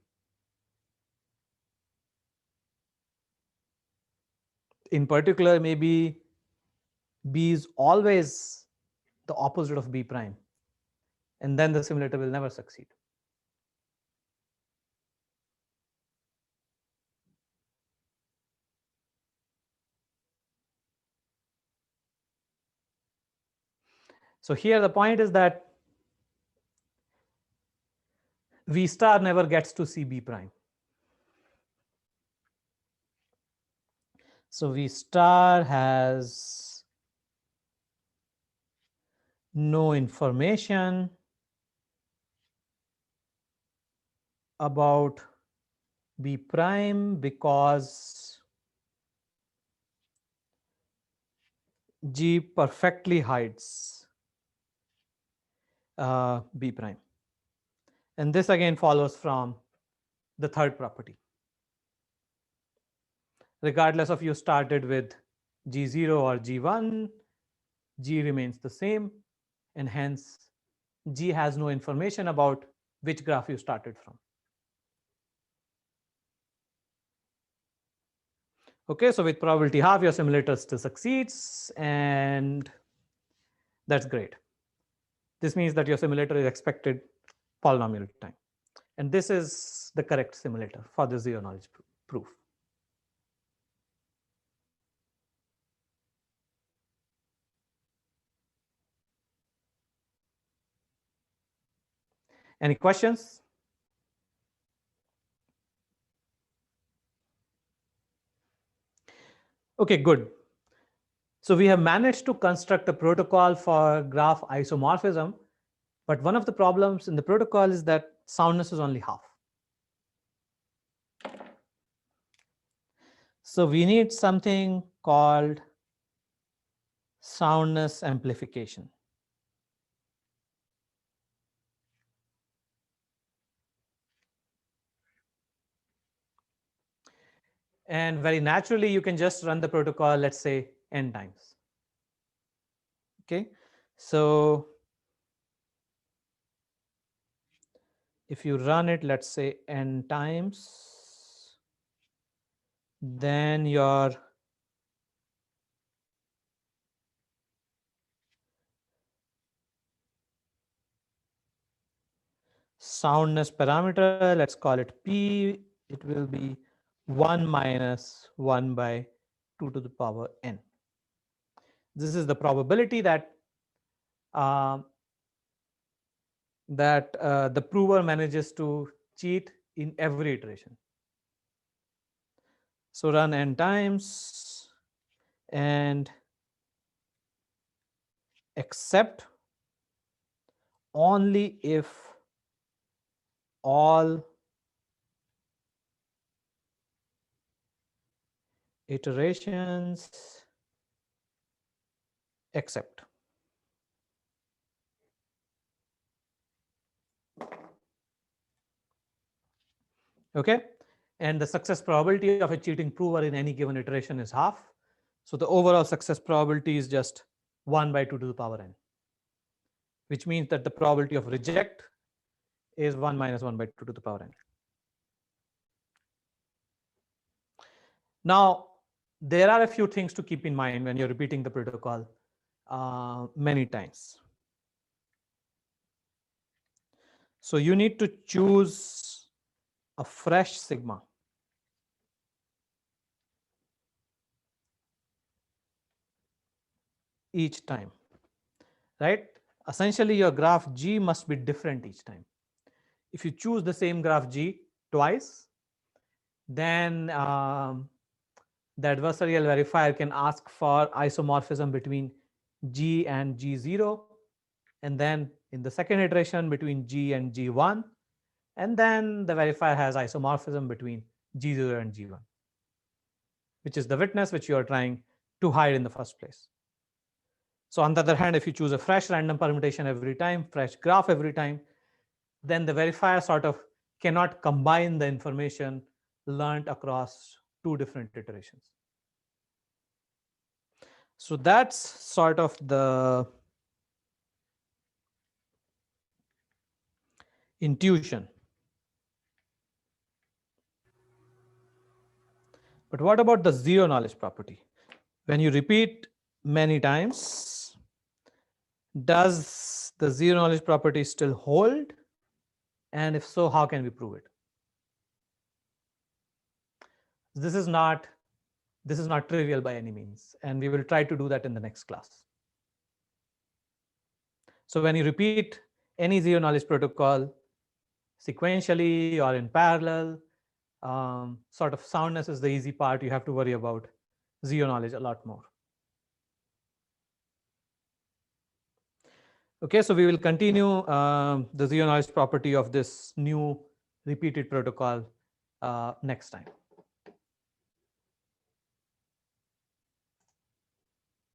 In particular, maybe B is always the opposite of B prime. And then the simulator will never succeed. So here the point is that V star never gets to see B prime. So V star has no information about B prime because G perfectly hides B prime. And this again follows from the third property. Regardless of you started with G0 or G1, G remains the same, and hence G has no information about which graph you started from. Okay, so with probability half, your simulator still succeeds, and that's great. This means that your simulator is expected polynomial time. And this is the correct simulator for the zero knowledge proof. Any questions? Okay, good. So we have managed to construct a protocol for graph isomorphism, but one of the problems in the protocol is that soundness is only half. So we need something called soundness amplification. And very naturally, you can just run the protocol, let's say, n times. Okay, so if you run it, let's say, n times, then your soundness parameter, let's call it P, it will be 1 minus 1 by 2 to the power n. This is the probability that the prover manages to cheat in every iteration. So run n times and accept only if all iterations accept. Okay, and the success probability of a cheating prover in any given iteration is half. So the overall success probability is just 1 by 2 to the power n, which means that the probability of reject is 1 minus 1 by 2 to the power n. Now, there are a few things to keep in mind when you're repeating the protocol many times. So you need to choose a fresh sigma. Each time, right? Essentially, your graph G must be different each time. If you choose the same graph G twice, then the adversarial verifier can ask for isomorphism between G and G0, and then in the second iteration between G and G1, and then the verifier has isomorphism between G0 and G1, which is the witness which you are trying to hide in the first place. So on the other hand, if you choose a fresh random permutation every time, fresh graph every time, then the verifier sort of cannot combine the information learned across two different iterations. So that's sort of the intuition. But what about the zero knowledge property? When you repeat many times, does the zero knowledge property still hold? And if so, how can we prove it? This is not trivial by any means, and we will try to do that in the next class. So when you repeat any zero knowledge protocol sequentially or in parallel, sort of soundness is the easy part. You have to worry about zero knowledge a lot more. Okay, so we will continue the zero knowledge property of this new repeated protocol next time.